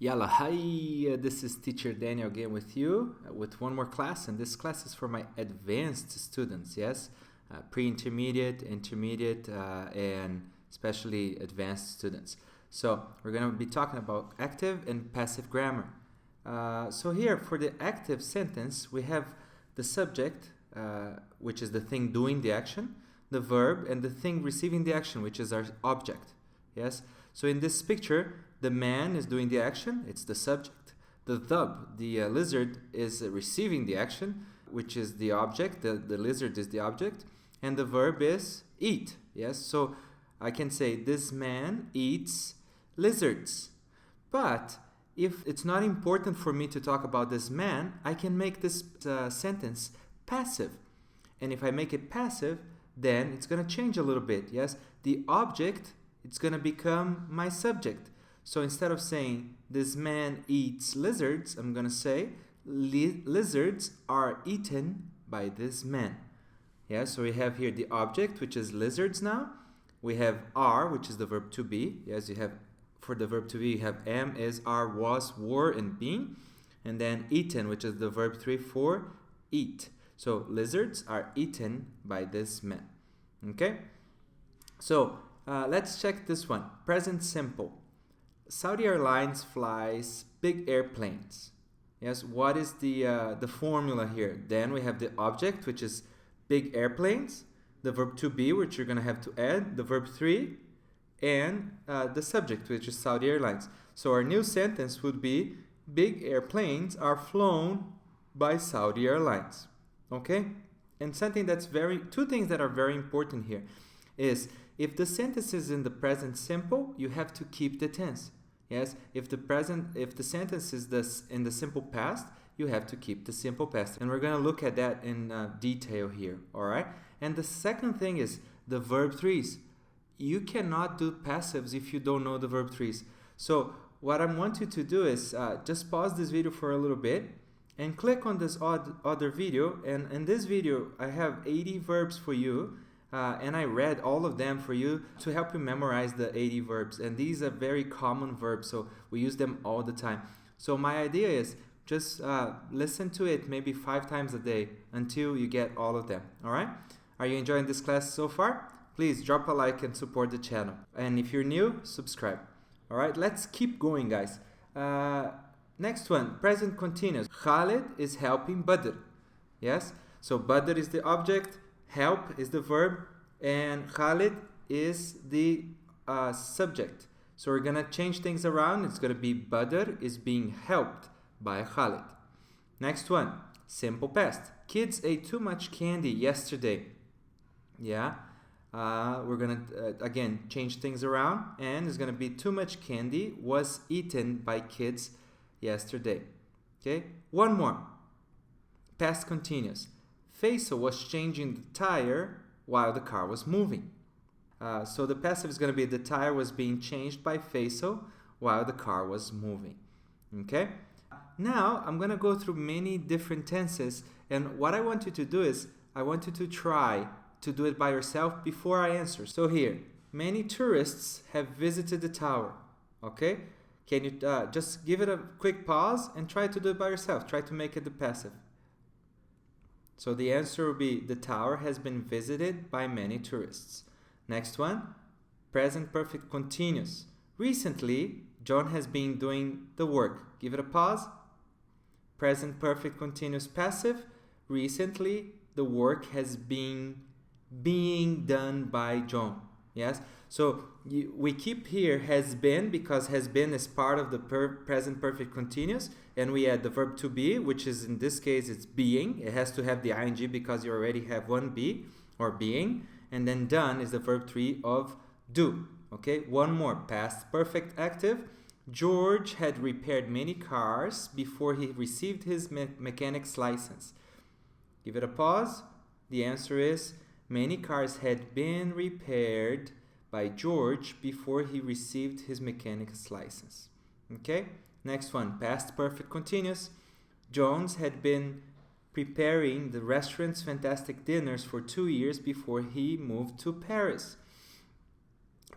Yalla, hi, this is teacher Daniel again with you with one more class, and this class is for my advanced students, yes? Pre-intermediate, intermediate, and especially advanced students. So we're going to be talking about active and passive grammar. So here for the active sentence, we have the subject, which is the thing doing the action, the verb, and the thing receiving the action, which is our object, yes? So in this picture, the man is doing the action, it's the subject. The lizard, is receiving the action, which is the object. The lizard is the object. And the verb is eat, yes? So I can say, this man eats lizards. But if it's not important for me to talk about this man, I can make this sentence passive. And if I make it passive, then it's going to change a little bit, yes? The object, it's going to become my subject. So instead of saying, this man eats lizards, I'm going to say, lizards are eaten by this man. Yeah, so we have here the object, which is lizards now. We have are, which is the verb to be. Yes, you have, for the verb to be, you have am, is, are, was, were, and being. And then eaten, which is the verb 3 for eat. So lizards are eaten by this man. Okay? So let's check this one. Present simple. Saudi Airlines flies big airplanes. Yes, what is the formula here? Then we have the object, which is big airplanes, the verb to be, which you're going to have to add, the verb 3, and the subject, which is Saudi Airlines. So our new sentence would be, big airplanes are flown by Saudi Airlines. Okay? And two things that are very important here is, if the sentence is in the present simple, you have to keep the tense. Yes, if the sentence is in the simple past, you have to keep the simple past. And we're going to look at that in detail here, all right? And the second thing is the verb 3s. You cannot do passives if you don't know the verb 3s. So what I want you to do is just pause this video for a little bit and click on this other video. And in this video, I have 80 verbs for you. And I read all of them for you to help you memorize the 80 verbs. And these are very common verbs, so we use them all the time. So my idea is just listen to it maybe 5 times a day until you get all of them, all right? Are you enjoying this class so far? Please drop a like and support the channel. And if you're new, subscribe. All right, let's keep going, guys. Next one, present continuous. Khalid is helping Badr. Yes, so Badr is the object. Help is the verb, and Khalid is the subject. So we're going to change things around. It's going to be Badr is being helped by Khalid. Next one, simple past. Kids ate too much candy yesterday. Yeah, we're going to, again, change things around, and it's going to be too much candy was eaten by kids yesterday. Okay, one more. Past continuous. Faisal was changing the tire while the car was moving. So the passive is going to be, the tire was being changed by Faisal while the car was moving. Okay? Now I'm going to go through many different tenses, and what I want you to do is, I want you to try to do it by yourself before I answer. So here, many tourists have visited the tower. Okay? Can you just give it a quick pause and try to do it by yourself. Try to make it the passive. So the answer will be, the tower has been visited by many tourists. Next one, present perfect continuous. Recently, John has been doing the work. Give it a pause. Present perfect continuous passive. Recently, the work has been being done by John. Yes? So we keep here has been, because has been is part of the present perfect continuous, and we add the verb to be, which is, in this case, it's being. It has to have the ing because you already have one be, or being, and then done is the verb 3 of do. Okay, one more, past perfect active. George had repaired many cars before he received his mechanic's license. Give it a pause. The answer is, many cars had been repaired by George before he received his mechanic's license. Okay, next one, past perfect continuous. Jones had been preparing the restaurant's fantastic dinners for 2 years before he moved to Paris.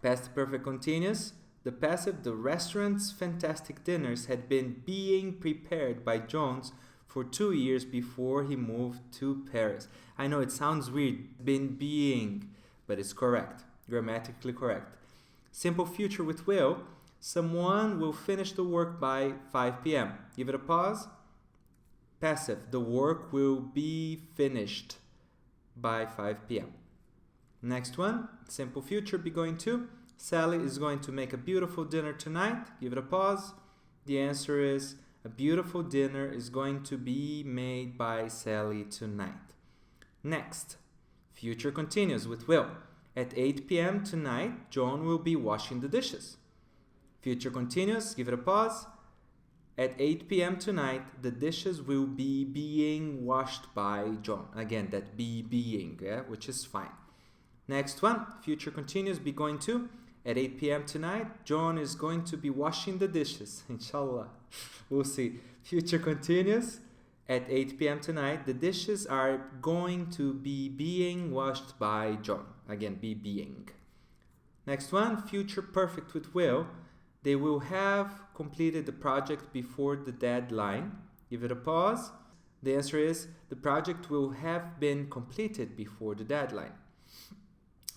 Past perfect continuous, The passive, the restaurant's fantastic dinners had been being prepared by Jones for 2 years before he moved to Paris. I know it sounds weird, been being, but it's correct, grammatically correct. Simple future with will, someone will finish the work by 5 p.m. Give it a pause. Passive, the work will be finished by 5 p.m. Next one, simple future, be going to. Sally is going to make a beautiful dinner tonight. Give it a pause. The answer is a beautiful dinner is going to be made by Sally tonight. Next, future continues with will. At 8 p.m. tonight, John will be washing the dishes. Future continues, give it a pause. At 8 p.m. tonight, the dishes will be being washed by John. Again, that be being, yeah, which is fine. Next one, future continues, be going to. At 8 p.m. tonight, John is going to be washing the dishes. Inshallah. We'll see. Future continues. At 8 p.m. tonight, the dishes are going to be being washed by John. Again, be being. Next one, future perfect with will. They will have completed the project before the deadline. Give it a pause. The answer is the project will have been completed before the deadline.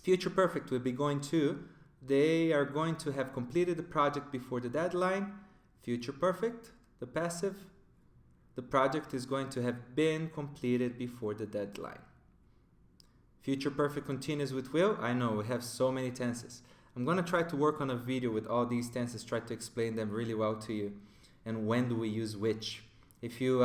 Future perfect will be going to. They are going to have completed the project before the deadline. Future perfect, the passive. The project is going to have been completed before the deadline. Future perfect continues with will. I know we have so many tenses. I'm going to try to work on a video with all these tenses, try to explain them really well to you. And when do we use which? If you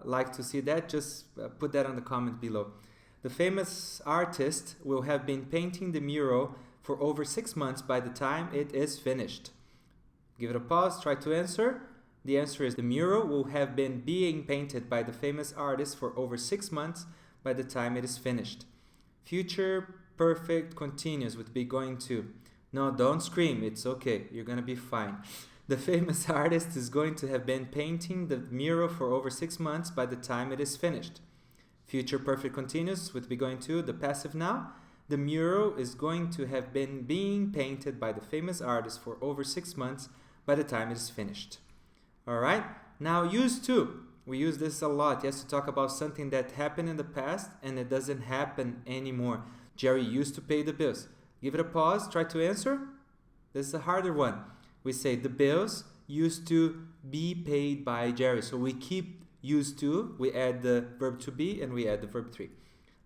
like to see that, just put that on the comment below. The famous artist will have been painting the mural for over 6 months by the time it is finished. Give it a pause, try to answer. The answer is the mural will have been being painted by the famous artist for over 6 months by the time it is finished. Future perfect continues with be going to. No, don't scream, it's okay, you're gonna be fine. The famous artist is going to have been painting the mural for over 6 months by the time it is finished. Future perfect continues with be going to, the passive now. The mural is going to have been being painted by the famous artist for over 6 months by the time it is finished. Alright, now use to. We use this a lot, yes, to talk about something that happened in the past and it doesn't happen anymore. Jerry used to pay the bills. Give it a pause, try to answer. This is a harder one. We say the bills used to be paid by Jerry. So we keep used to, we add the verb to be and we add the verb 3.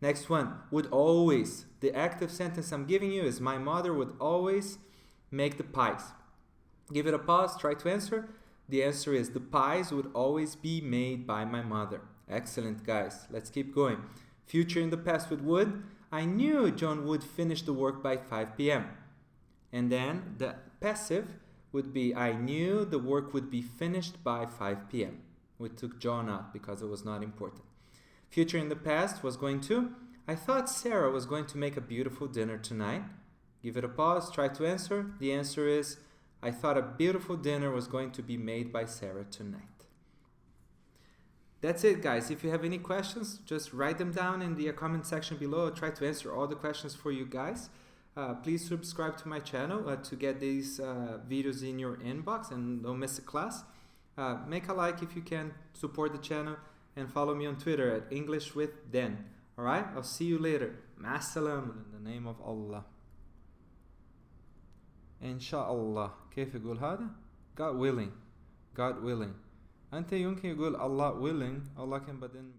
Next one, would always. The active sentence I'm giving you is my mother would always make the pies. Give it a pause, try to answer. The answer is the pies would always be made by my mother. Excellent, guys. Let's keep going. Future in the past with would. I knew John would finish the work by 5 p.m. And then the passive would be I knew the work would be finished by 5 p.m. We took John out because it was not important. Future in the past was going to. I thought Sarah was going to make a beautiful dinner tonight. Give it a pause, try to answer. The answer is I thought a beautiful dinner was going to be made by Sarah tonight. That's it, guys. If you have any questions, just write them down in the comment section below. I'll try to answer all the questions for you guys. Please subscribe to my channel to get these videos in your inbox and don't miss a class. Make a like if you can, support the channel, and follow me on Twitter at English with Den. Alright, I'll see you later. Ma'assalam. In the name of Allah. Inshallah. كيف يقول هذا? God willing. God willing. أنت يمكن يقول Allah willing. Allah can, but then